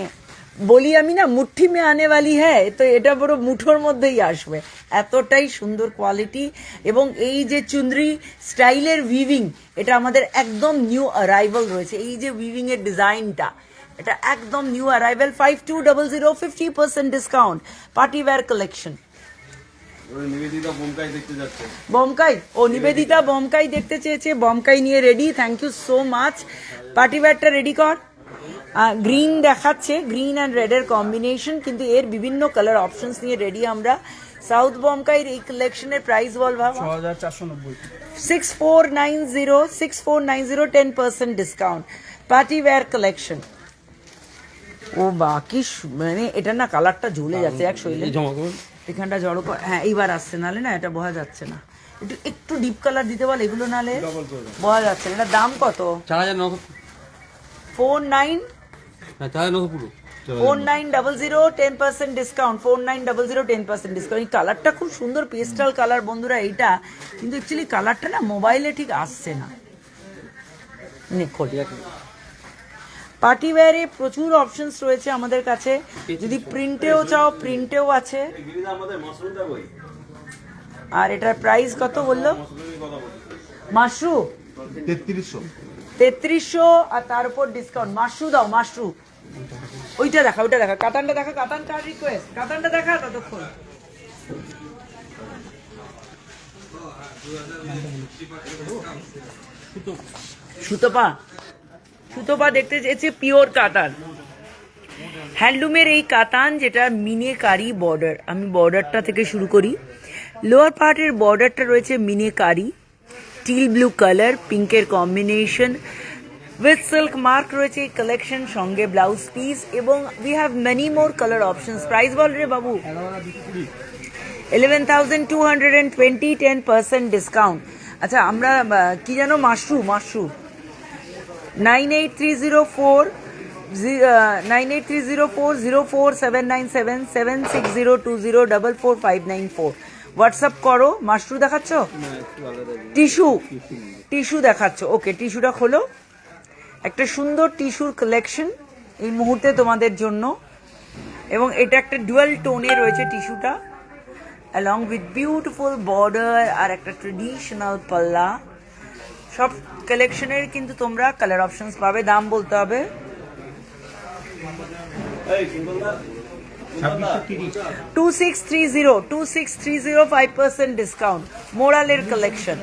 বলি আমি না, মুঠি মে আনে वाली है, তো এটা পুরো মুঠোর মধ্যেই আসবে, এতটাই সুন্দর কোয়ালিটি। এবং এই যে চুনরি স্টাইলের উইভিং, এটা আমাদের একদম নিউ অ্যারাইভাল রয়েছে। এই যে উইভিং এর ডিজাইনটা, এটা একদম new arrival. 5200 50% discount, party wear collection. Nivedita Bomkai দেখতে যাচ্ছে। বমকাই, ও নিবেদিতা বমকাই দেখতে চেয়েছে, বমকাই নিয়ে ready. Thank you so much. Party ওয়্যারটা রেডি কর। গ্রিন দেখাচ্ছে, গ্রিন অ্যান্ড রেডের কম্বিনেশন, কিন্তু এর বিভিন্ন কালার অপশনস নিয়ে রেডি আমরা। সাউথ বমকাইয়ের এই কালেকশনের প্রাইস বল ভাবা, 6490। 6490 10% ডিসকাউন্ট, পার্টি ওয়্যার কালেকশন। ও বাকি মানে এটা না কালারটা ঝুলে যাচ্ছে, এক শৈলে এখানটা জড়ো কর। হ্যাঁ এইবার আসছে, নালে না এটা বোঝা যাচ্ছে না, একটু একটু ডিপ কালার দিতে বল, এগুলো নালে বোঝা যাচ্ছে না। এটা দাম কত? 4900, 4900 পুরো 4900 10% ডিসকাউন্ট, 4900 10% ডিসকাউন্ট। এই কালারটা খুব সুন্দর পেস্টাল কালার বন্ধুরা এইটা, কিন্তু অ্যাকচুয়ালি কালারটা না মোবাইলে ঠিক আসছে না। পার্টি ওয়্যারে প্রচুর অপশনস রয়েছে আমাদের কাছে, যদি প্রিন্টেও চাও প্রিন্টেও আছে। আমাদের মাশরুমটা কই? আর এটার প্রাইস কত বললো? মাশরু 3300 আর তার উপর ডিসকাউন্ট। মাশরু দাও, মাশরু ওইটা দেখা, ওইটা দেখা, কাতানটা দেখা, কাতান কার রিকোয়েস্ট, কাতানটা দেখা ততক্ষণ। সুতোপা, সুতোপা দেখতে চেয়েছে পিওর কাতান, হ্যান্ডলুমের এই কাতান, যেটা মিনেকারি বর্ডার। আমি বর্ডারটা থেকে শুরু করি। লোয়ার পার্টের বর্ডারটা রয়েছে মিনেকারি, টিল ব্লু কালার, পিঙ্কের কম্বিনেশন উইথ সিল্ক মার্ক রয়েছে এই কালেকশন, সঙ্গে ব্লাউজ পিস, এবং we have many more colour options. Price বল রে বাবু, 11,220 10% ডিসকাউন্ট। আচ্ছা আমরা কি জানো, মাশরু 98304 04797 7602 44594 হোয়াটসঅ্যাপ করো। মাশরু দেখাচ্ছ, টিস্যু দেখাচ্ছ, ওকে টিস্যুটা খোলো। একটা সুন্দর টিস্যুর কালেকশন এই মুহূর্তে তোমাদের জন্য, এবং এটা একটা ডুয়াল টোনে রয়েছে টিস্যুটা, অ্যালং উইথ বিউটিফুল বর্ডার আর একটা ট্রেডিশনাল পাল্লা। সব কালেকশনের কিন্তু তোমরা কালার অপশনস পাবে। দাম বলতে হবে 2630 5% ডিসকাউন্ট। মোরালের collection,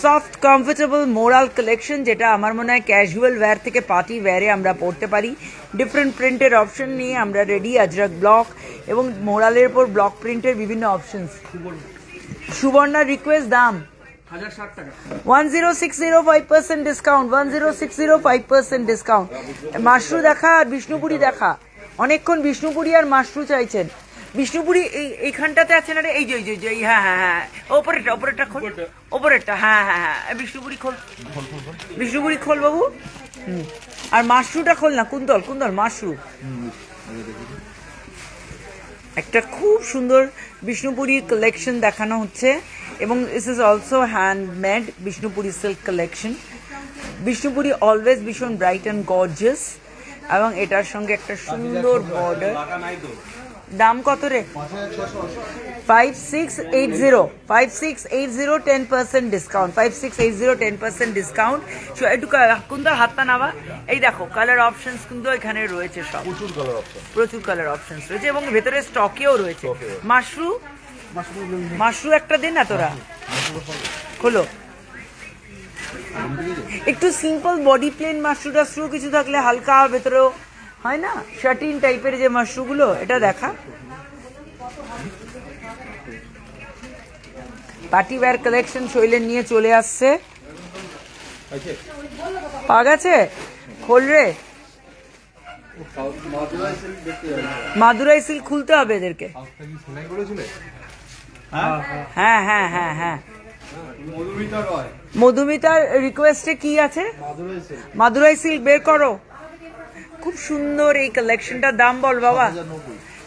soft comfortable mural collection, যেটা আমার মনে হয় ক্যাজুয়াল ওয়্যার থেকে পার্টি ওয়্যারে আমরা পড়তে পারি। ডিফারেন্ট প্রিন্টের অপশন নিয়ে আমরা রেডি, আজরাক ব্লক এবং মোরালের উপর ব্লক প্রিন্টের বিভিন্ন অপশনস। সুবর্ণার রিকোয়েস্ট, দাম 1060 5% ডিসকাউন্ট, 1060 5% ডিসকাউন্ট। মাশরু দেখা আর বিষ্ণুপুরি দেখা, অনেকক্ষণ বিষ্ণুপুরি আর মাশরু চাইছেন। বিষ্ণুপুরি এইখানটাতে আছে না রে, এই যে হ্যাঁ হ্যাঁ হ্যাঁ, ওপরেরটা খোল, ওপরেরটা, হ্যাঁ হ্যাঁ হ্যাঁ, বিষ্ণুপুরি খোল, বিষ্ণুপুরি খোল বাবু। আর মাশরুটা খোল না, কুন্তল মাশরু। একটা খুব সুন্দর বিষ্ণুপুরি কালেকশন দেখানো হচ্ছে, এবং this is also handmade Bishnupuri silk collection. Bishnupuri always ভীষণ ব্রাইট অ্যান্ড গর্জিয়াস, এবং এটার সঙ্গে একটা সুন্দর বর্ডার। দাম কত রে? 5680 5680 10% ডিসকাউন্ট 5680 10% ডিসকাউন্ট। একটু কুন্দর হাতটা নামা। এই দেখো কালার অপশনস কিন্তু এখানে রয়েছে, সব প্রচুর কালার অপশনস রয়েছে এবং ভেতরে স্টকেও রয়েছে। মাশরু একটা দে না তোরা, খোলো। একটু সিম্পল বডি প্লেন মাশরু টাশরু কিছু থাকলে হালকা ভেতরেও হয় না, শার্টিন টাইপের যে মাশরুগুলো, এটা দেখা। পার্টি ওয়্যার কালেকশন শৈলেন নিয়ে চলে আসছে। পাওয়া গেছে? খোল রে। মাদুরাই সিল্ক খুলতে হবে এদেরকে। হ্যাঁ হ্যাঁ হ্যাঁ হ্যাঁ। মধুমিতার রিকোয়েস্টে কি আছে? মাদুরাই সিল্ক বের করো। খুব সুন্দর এই কালেকশনটার দাম বল বাবা।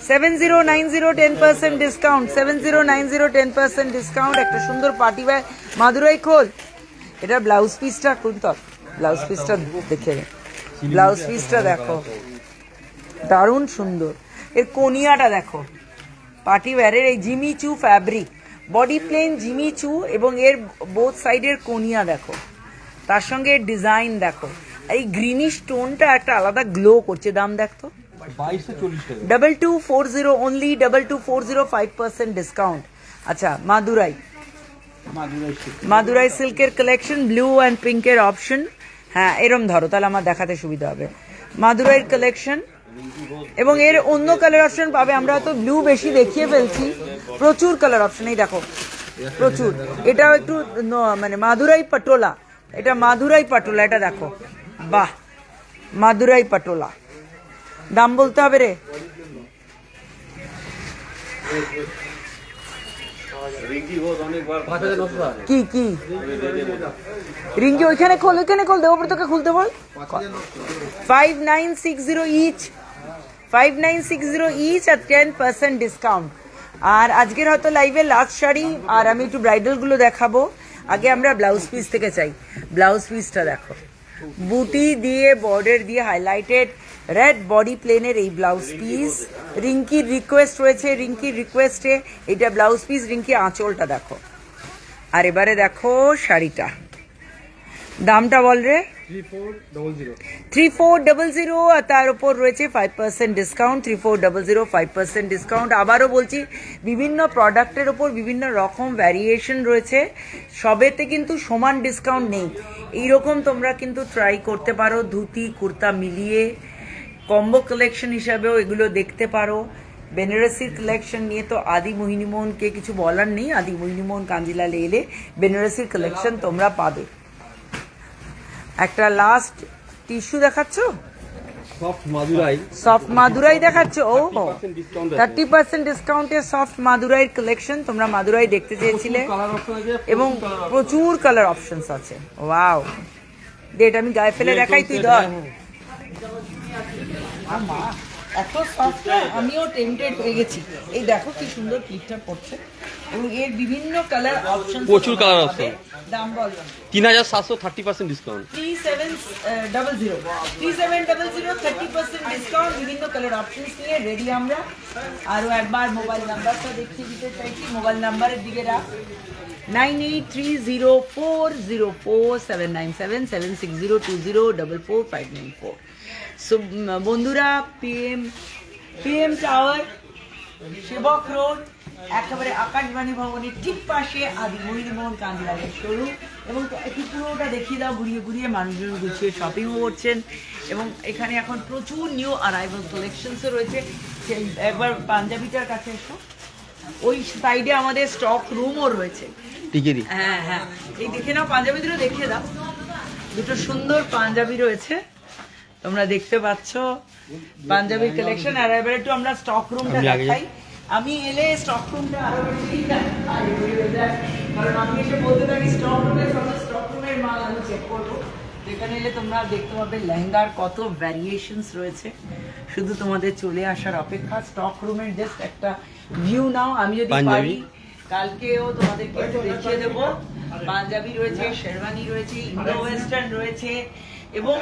7090 10% ডিসকাউন্ট 7090 10% ডিসকাউন্ট। একটা সুন্দর পার্টি ওয়্যার মাদুরাই খোল। এটা ব্লাউজ পিসটা কোনটা? ব্লাউজ পিসটা দেখে, ব্লাউজ পিসটা দেখো, দারুণ সুন্দর। এর কোনিয়াটা দেখো, পার্টি ওয়্যারের এই জিমি চু ফ্যাব্রিক, বডি প্লেন জিমি চু এবং এর বোথ সাইডের কোনিয়া দেখো, তার সঙ্গে এর ডিজাইন দেখো। এই গ্রিনিশ টোনটা একটা আলাদা গ্লো করছে। দাম দেখতো 2240 অনলি 2240 5% ডিসকাউন্ট। আচ্ছা মাদুরাই সিল্কের কালেকশন, ব্লু অ্যান্ড পিঙ্কের অপশন। হ্যাঁ এরম ধরো তাহলে আমার দেখাতে সুবিধা হবে। মাদুরাইয়ের কালেকশন এবং এর অন্য কালার অপশন পাবে। আমরা তো ব্লু বেশি দেখিয়ে ফেলছি, প্রচুর কালার অপশন। এই দেখো প্রচুর। এটাও একটু মানে মাদুরাই পাটোলা, এটা মাদুরাই পাটোলা, এটা দেখো, বাহ মাদুরাই পাটোলা। দাম বলতে হবে রে। কি কি রিঙ্কি? ওইখানে খোল, ওইখানে খোল, দেবো তোকে খুলতে বল। 5960 ইচ, 5960 ইচ আর 10% ডিসকাউন্ট। আর আজকের হয়তো লাইভে লাস্ট শাড়ি, আর আমি একটু ব্রাইডাল গুলো দেখাবো। আগে আমরা ব্লাউজ পিস থেকে চাই। ব্লাউজ পিসটা দেখো, বুটি দিয়ে বর্ডার দিয়ে হাইলাইটেড রেড বডি প্লেনের এই ব্লাউজ পিস। রিঙ্কির রিকোয়েস্ট রয়েছে, রিঙ্কির রিকোয়েস্টে এটা ব্লাউজ পিস। রিঙ্কি আঁচলটা দেখো। আর এবারে দেখো শাড়িটা, দামটা বল রে। 3400 আর তার উপর রয়েছে 5% ডিসকাউন্ট। 3400 5% ডিসকাউন্ট। আবারও বলছি, বিভিন্ন প্রোডাক্টের ওপর বিভিন্ন রকম ভ্যারিয়েশন রয়েছে, সবেতে কিন্তু সমান ডিসকাউন্ট নেই। এইরকম তোমরা কিন্তু ট্রাই করতে পারো, ধুতি কুর্তা মিলিয়ে কম্বো কালেকশন হিসাবেও এগুলো দেখতে পারো। বেনারসির কালেকশন নিয়ে তো আদি মোহিনীমোহনকে কিছু বলার নেই। আদি মোহিনীমোহন কাঞ্জিলালে এলে বেনারসির কালেকশন তোমরা পাবে। একটা লাস্ট টিস্যু দেখাচ্ছ, সফট মাদুরাই দেখাচ্ছ। ও 30% ডিসকাউন্টে সফট মাদুরাইয়ের কালেকশন। তোমরা মাদুরাই দেখতে চেয়েছিলে এবং প্রচুর কালার অপশনস আছে। ওয়াও, ডেট আমি গায়ে ফেলে দেখাই, তুই ধর। এত সফট, আমিও টেম্পটেড হয়ে গেছি। এই দেখো কি সুন্দর ক্লিপটা পড়ছে এবং এর বিভিন্ন কালার অপশন, প্রচুর কালার অপশন। দাম বল 3700 30% ডিসকাউন্ট। 3700 30% ডিসকাউন্ট। বিভিন্ন কালার অপশনস নিয়ে রেডি আমরা। আরো একবার মোবাইল নাম্বারটা দেখিয়ে দিতে চাইছি। মোবাইল নাম্বারের দিকে রাখ, 9830404797 7602044594। সো বন্ধুরা, পিএম টাওয়ার, সেবক রোড, একেবারে আকাশবাণী ভবনের ঠিক পাশে আদি মোহিনীমোহন কাঞ্জিলালের শোরুম। এবং একটু পুরোটা দেখিয়ে দাও, ঘুরিয়ে ঘুরিয়ে মানুষজন গুছিয়ে শপিংও করছেন এবং এখানে এখন প্রচুর নিউ অ্যারাইভাল কালেকশনসও রয়েছে। একবার পাঞ্জাবিটার কাছে এসো, ওই সাইডে আমাদের স্টক রুমও রয়েছে। হ্যাঁ হ্যাঁ, এই দেখে নাও, পাঞ্জাবি দুটো দেখিয়ে দাও। দুটো সুন্দর পাঞ্জাবি রয়েছে, তোমরা দেখতে পাচ্ছ পাঞ্জাবির কালেকশন। আর এবার একটু আমরা স্টক রুমটা দেখাই। আমি এলে স্টক রুমটা আরো বেশি, কারণ আমি এসে বলতে থাকি স্টক রুমের মাল আমি চেক করবো। যেখানে এলে তোমরা দেখতে পাবে লেহেঙ্গার কত ভ্যারিয়েশনস রয়েছে, শুধু তোমাদের চলে আসার অপেক্ষা। স্টক রুমের জাস্ট একটা ভিউ নাও। আমি যদি পারি কালকেও তোমাদেরকে একটু দেখিয়ে দেবো। পাঞ্জাবি রয়েছে, শেরওয়ানি রয়েছে, ইন্ডো ওয়েস্টার্ন রয়েছে এবং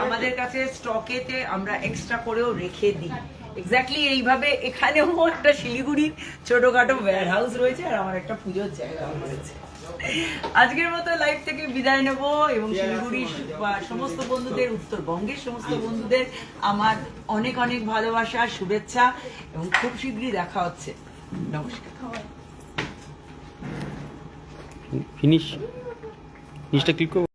আমাদের কাছে স্টকেতে আমরা এক্সট্রা করেও রেখে দিই। এক্স্যাক্টলি এইভাবে এখানেও একটা শিলিগুড়ির ছোটখাটো ওয়্যার হাউস রয়েছে আর আমার একটা পুজোর জায়গা রয়েছে। আজকের মতো লাইভ থেকে বিদায় নেব এবং শিলিগুড়ির সমস্ত বন্ধুদের, উত্তরবঙ্গের সমস্ত বন্ধুদের আমার অনেক অনেক ভালোবাসা, শুভেচ্ছা এবং খুব শীঘ্রই দেখা হচ্ছে। নমস্কার। ফিনিশ, নিচটা ক্লিক করবো।